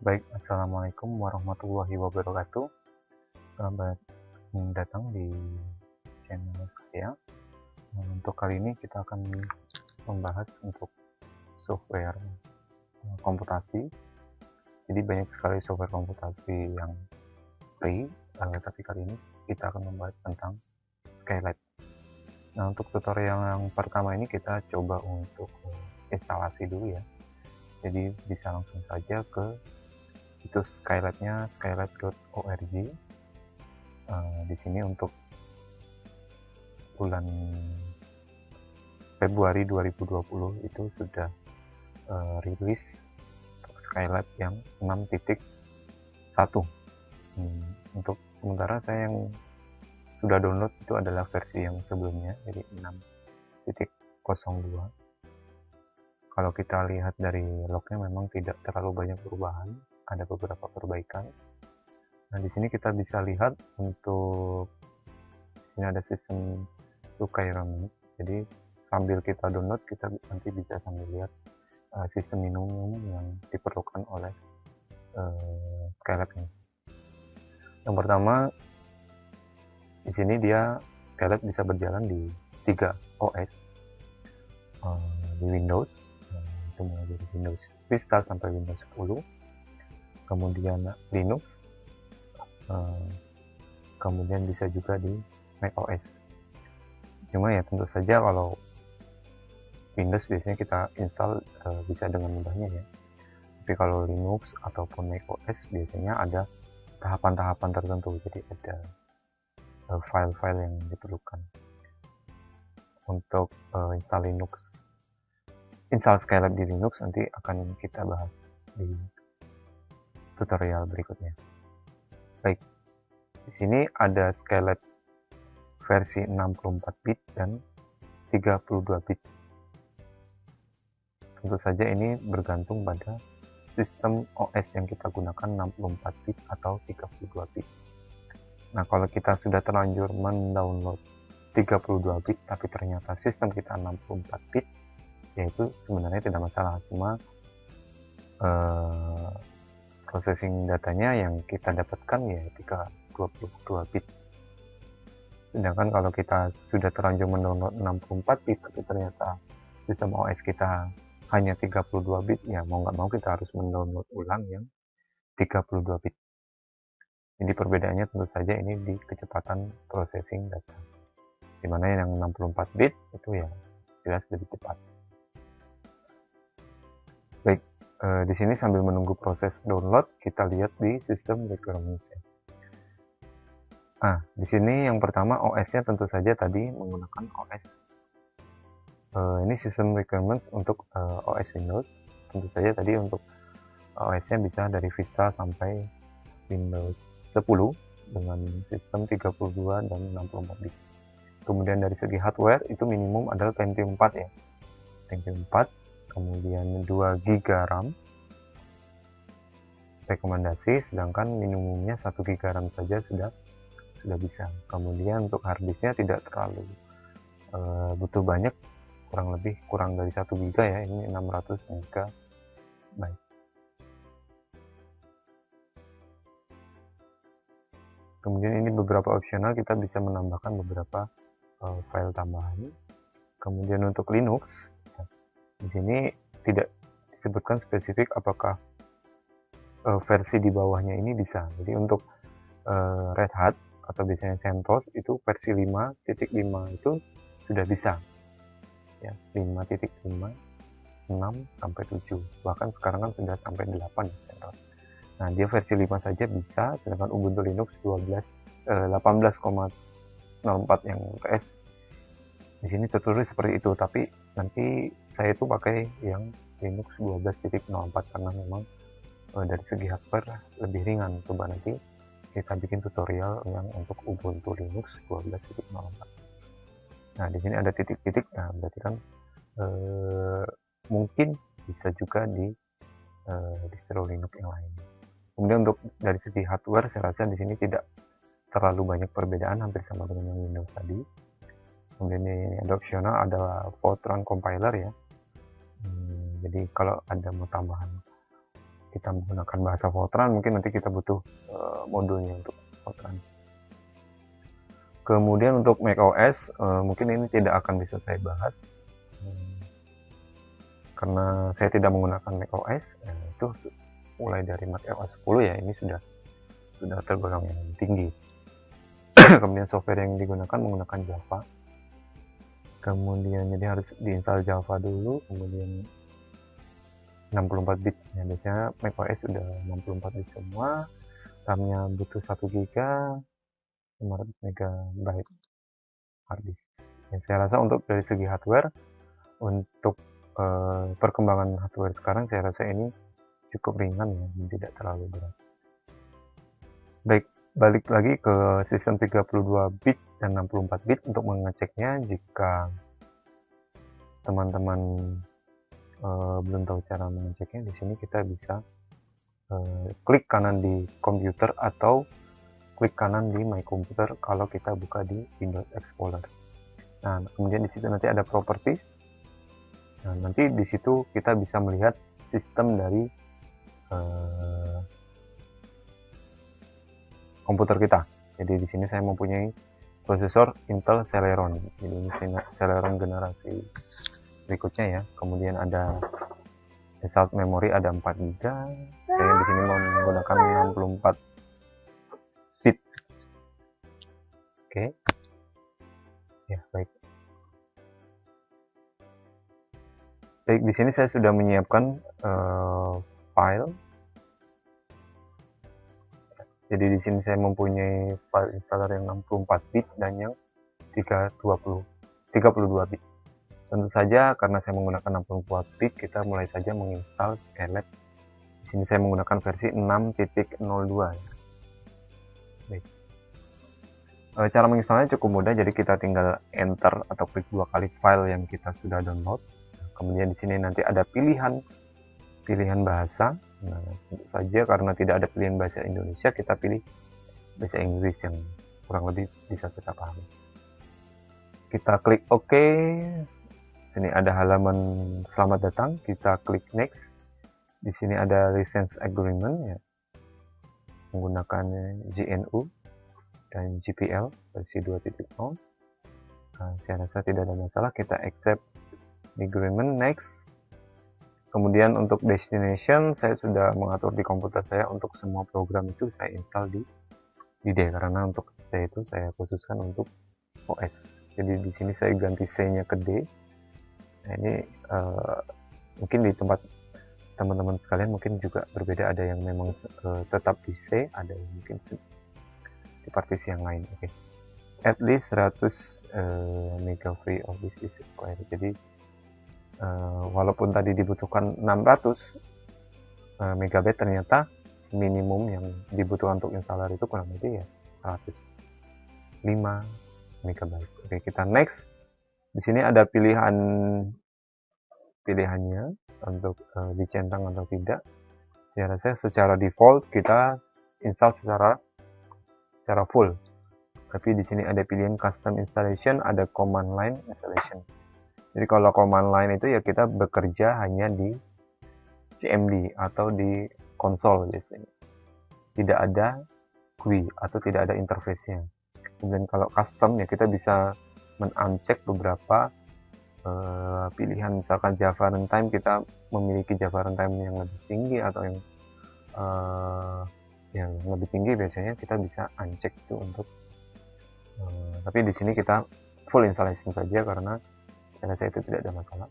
Baik, assalamualaikum warahmatullahi wabarakatuh. Selamat datang di channel saya. Untuk kali ini kita akan membahas untuk software komputasi. Jadi banyak sekali software komputasi yang free, tapi kali ini kita akan membahas tentang Skylab. Nah, untuk tutorial yang pertama ini kita coba untuk instalasi dulu ya. Jadi bisa langsung saja ke situs Skylab-nya, skylab.org. Di sini untuk bulan Februari 2020 itu sudah rilis untuk Skylab yang 6.1. Untuk sementara saya yang sudah download itu adalah versi yang sebelumnya, jadi 6.02. Kalau kita lihat dari lognya memang tidak terlalu banyak perubahan, ada beberapa perbaikan. Nah, di sini kita bisa lihat untuk ini ada sistem requirement. Jadi sambil kita download, kita nanti bisa sambil lihat sistem minimum yang diperlukan oleh Skylab ini. Yang pertama, di sini dia Skylab bisa berjalan di 3 OS di Windows, itu mulai dari Windows Vista sampai Windows 10, kemudian Linux, kemudian bisa juga di macOS. Cuma ya tentu saja kalau Windows biasanya kita install bisa dengan mudahnya ya. Tapi kalau Linux ataupun macOS biasanya ada tahapan-tahapan tertentu, jadi ada file-file yang diperlukan. Untuk install Skylab di Linux nanti akan kita bahas di tutorial berikutnya. Baik, di sini ada Skylab versi 64 bit dan 32 bit. Tentu saja ini bergantung pada sistem OS yang kita gunakan, 64 bit atau 32 bit. Nah, kalau kita sudah terlanjur mendownload 32 bit tapi ternyata sistem kita 64 bit, yaitu sebenarnya tidak masalah, cuma processing datanya yang kita dapatkan ya 22 bit. Sedangkan kalau kita sudah terlanjur mendownload 64 bit tapi ternyata sistem OS kita hanya 32 bit, ya mau nggak mau kita harus mendownload ulang yang 32 bit. Jadi perbedaannya tentu saja ini di kecepatan processing data, dimana yang 64 bit itu ya jelas lebih cepat. Baik, di sini sambil menunggu proses download, kita lihat di sistem requirements. Nah, di sini yang pertama OS-nya tentu saja tadi menggunakan OS. Ini sistem requirements untuk OS Windows. Tentu saja tadi untuk OS-nya bisa dari Vista sampai Windows 10 dengan sistem 32 dan 64 bit. Kemudian dari segi hardware itu minimum adalah Pentium 4 ya. Pentium 4, kemudian 2 GB RAM rekomendasi, sedangkan minimumnya 1 GB RAM saja sudah bisa. Kemudian untuk harddisknya tidak terlalu butuh banyak, kurang dari 1 GB ya, ini 600 MB. Kemudian ini beberapa opsional, kita bisa menambahkan beberapa file tambahan. Kemudian untuk Linux, di sini tidak disebutkan spesifik apakah versi di bawahnya ini bisa. Jadi untuk Red Hat atau biasanya CentOS itu versi 5.5 itu sudah bisa ya, 5.5, 6 sampai 7, bahkan sekarang kan sudah sampai 8 ya CentOS. Nah, dia versi 5 saja bisa, sedangkan Ubuntu Linux 18,04 yang UTS di sini tertulis seperti itu, tapi nanti saya itu pakai yang Linux 12.04 karena memang dari segi hardware lebih ringan. Coba nanti kita bikin tutorial yang untuk Ubuntu Linux 12.04. Nah, di sini ada titik-titik, nah berarti kan mungkin bisa juga di distro Linux yang lain. Kemudian untuk dari segi hardware, saya rasa di sini tidak terlalu banyak perbedaan, hampir sama dengan yang Windows tadi. Kemudian ini ada opsional, adalah Fortran compiler ya. Jadi kalau ada mau tambahan kita menggunakan bahasa Fortran, mungkin nanti kita butuh modulnya untuk Fortran. Kemudian untuk macOS, mungkin ini tidak akan bisa saya bahas karena saya tidak menggunakan macOS. Itu mulai dari macOS 10 ya, ini sudah tergolong yang tinggi. Kemudian software yang digunakan menggunakan Java. Kemudian jadi harus diinstal Java dulu, kemudian 64 bit. Ya, biasanya macOS sudah 64 bit semua. RAM-nya butuh 1 GB, 500 MB harddisk. Dan saya rasa untuk dari segi hardware, untuk perkembangan hardware sekarang saya rasa ini cukup ringan ya, tidak terlalu berat. Baik, balik lagi ke sistem 32 bit dan 64 bit untuk mengeceknya. Jika teman-teman belum tahu cara mengeceknya, di sini kita bisa klik kanan di komputer atau klik kanan di My Computer kalau kita buka di Windows Explorer. Nah, kemudian di situ nanti ada properties. Nah, nanti di situ kita bisa melihat sistem dari komputer kita. Jadi di sini saya mempunyai prosesor Intel Celeron. Jadi ini Celeron generasi berikutnya ya. Kemudian ada SSD memori ada 4 GB. Saya di sini menggunakan 64 bit. Oke. Ya, baik. Baik, di sini saya sudah menyiapkan file. Jadi di sini saya mempunyai file installer yang 64 bit dan yang 32 bit. Tentu saja karena saya menggunakan 64 bit, kita mulai saja menginstal Skylab. Di sini saya menggunakan versi 6.02 ya. Baik. Cara menginstalnya cukup mudah, jadi kita tinggal enter atau klik 2 kali file yang kita sudah download. Kemudian di sini nanti ada pilihan bahasa. Nah, tentu saja karena tidak ada pilihan bahasa Indonesia, kita pilih bahasa Inggris yang kurang lebih bisa kita pahami. Kita klik OK. Sini ada halaman selamat datang. Kita klik next. Di sini ada license agreement ya, menggunakan GNU dan GPL versi 2.0. Nah, saya rasa tidak ada masalah. Kita accept agreement, next. Kemudian untuk destination, saya sudah mengatur di komputer saya untuk semua program itu saya install di D, karena untuk C itu saya khususkan untuk OS. Jadi di sini saya ganti C-nya ke D. Nah, ini mungkin di tempat teman-teman sekalian mungkin juga berbeda, ada yang memang tetap di C, ada yang mungkin di partisi yang lain. Oke. At least 100 mega free of this is required. Jadi walaupun tadi dibutuhkan 600 MB, ternyata minimum yang dibutuhkan untuk installer itu kurang lebih ya 105 MB. Oke, kita next. Di sini ada pilihannya untuk dicentang atau tidak. Saya rasa secara default kita install secara full. Tapi di sini ada pilihan custom installation, ada command line installation. Jadi kalau command line itu ya kita bekerja hanya di CMD atau di konsol biasanya. Tidak ada GUI atau tidak ada interface-nya. Kemudian kalau custom ya kita bisa men-uncheck beberapa pilihan, misalkan Java Runtime, kita memiliki Java Runtime yang lebih tinggi atau yang lebih tinggi, biasanya kita bisa uncheck itu untuk tapi di sini kita full installation saja karena saya rasa itu tidak ada masalah.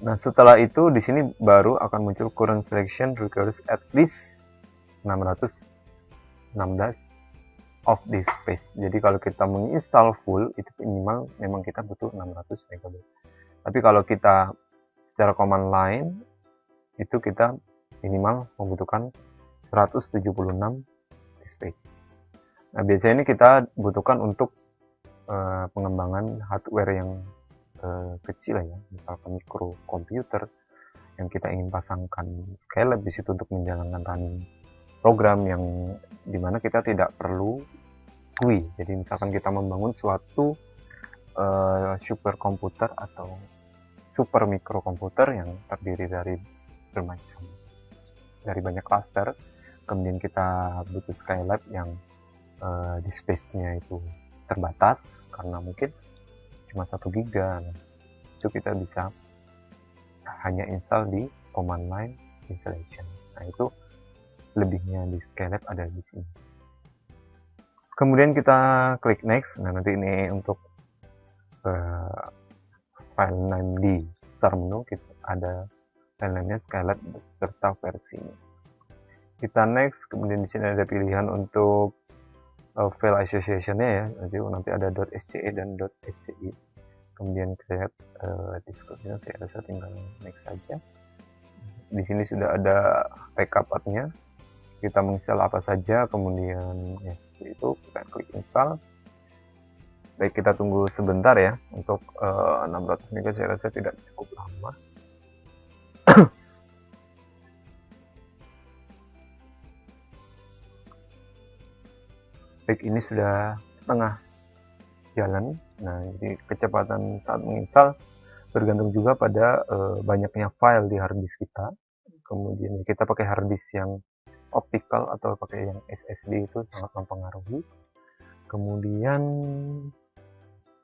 Nah, setelah itu di sini baru akan muncul current selection requires at least 616 of this space. Jadi kalau kita menginstal full itu minimal memang kita butuh 600 MB. Tapi kalau kita secara command line itu kita minimal membutuhkan 176 space. Nah, biasanya ini kita butuhkan untuk pengembangan hardware yang kecil ya, misalkan mikrokomputer yang kita ingin pasangkan Skylab di situ untuk menjalankan running program yang dimana kita tidak perlu GUI. Jadi misalkan kita membangun suatu super komputer atau super mikrokomputer yang terdiri dari bermacam dari banyak cluster, kemudian kita butuh Skylab yang di space-nya itu terbatas karena mungkin cuma 1 giga. Nah, itu kita bisa hanya install di command line installation. Nah, itu lebihnya di Skylab ada di sini. Kemudian kita klik next. Nah, nanti ini untuk file name di start menu kita ada file name-nya Skylab serta versinya. Kita next, kemudian di sini ada pilihan untuk file association-nya ya. Nanti ada .sce dan .sci. Kemudian create desktop-nya, saya rasa tinggal next saja. Di sini sudah ada backup path-nya. Kita menginstal apa saja, kemudian ya itu kita klik install. Baik, kita tunggu sebentar ya. Untuk 600 MB saya rasa tidak cukup lama. Baik, ini sudah setengah jalan. Nah, jadi kecepatan saat menginstal bergantung juga pada banyaknya file di harddisk kita. Kemudian kita pakai harddisk yang optical atau pakai yang SSD itu sangat mempengaruhi. Kemudian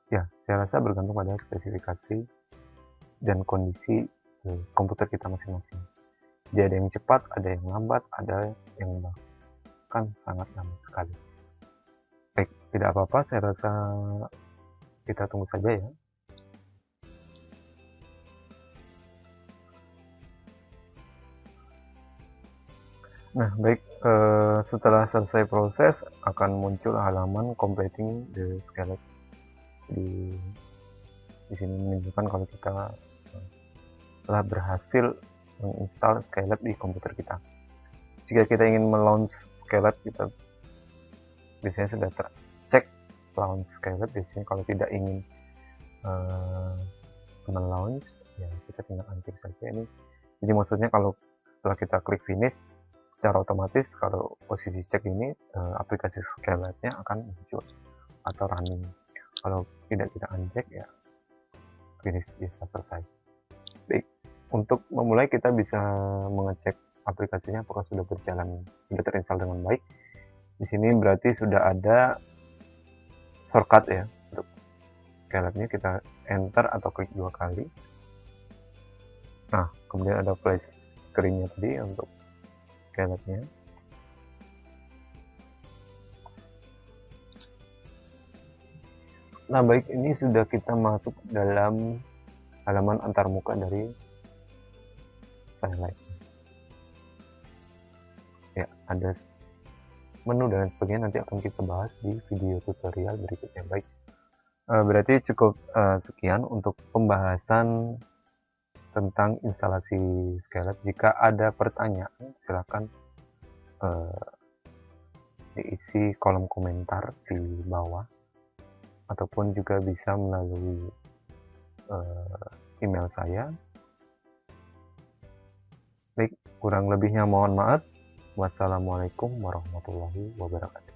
ya, saya rasa bergantung pada spesifikasi dan kondisi komputer kita masing-masing. Jadi ada yang cepat, ada yang lambat, ada yang bahkan sangat lambat sekali. Baik, tidak apa-apa, saya rasa kita tunggu saja ya. Nah, baik, setelah selesai proses akan muncul halaman completing the Skylab. Di sini menunjukkan kalau kita telah berhasil menginstal Skylab di komputer kita. Jika kita ingin melaunch Skylab, kita biasanya sudah tercek launch Skylab. Biasanya kalau tidak ingin melaunch, ya kita tinggal uncek saja ini. Jadi maksudnya kalau setelah kita klik finish, secara otomatis kalau posisi cek ini aplikasi Skylab-nya akan muncul atau running. Kalau tidak kita uncheck ya finish bisa selesai. Baik, untuk memulai kita bisa mengecek aplikasinya apakah sudah berjalan, sudah terinstall dengan baik. Di sini berarti sudah ada shortcut ya untuk Skylab-nya, kita enter atau klik 2 kali. Nah, kemudian ada flash screen-nya tadi untuk Skylab-nya. Nah, baik, ini sudah kita masuk dalam halaman antarmuka dari Skylab. Ya, ada menu dan sebagainya, nanti akan kita bahas di video tutorial berikutnya. Baik, berarti cukup sekian untuk pembahasan tentang instalasi Skylab. Jika ada pertanyaan, silakan diisi kolom komentar di bawah, ataupun juga bisa melalui email saya. Baik, kurang lebihnya mohon maaf. Wassalamualaikum warahmatullahi wabarakatuh.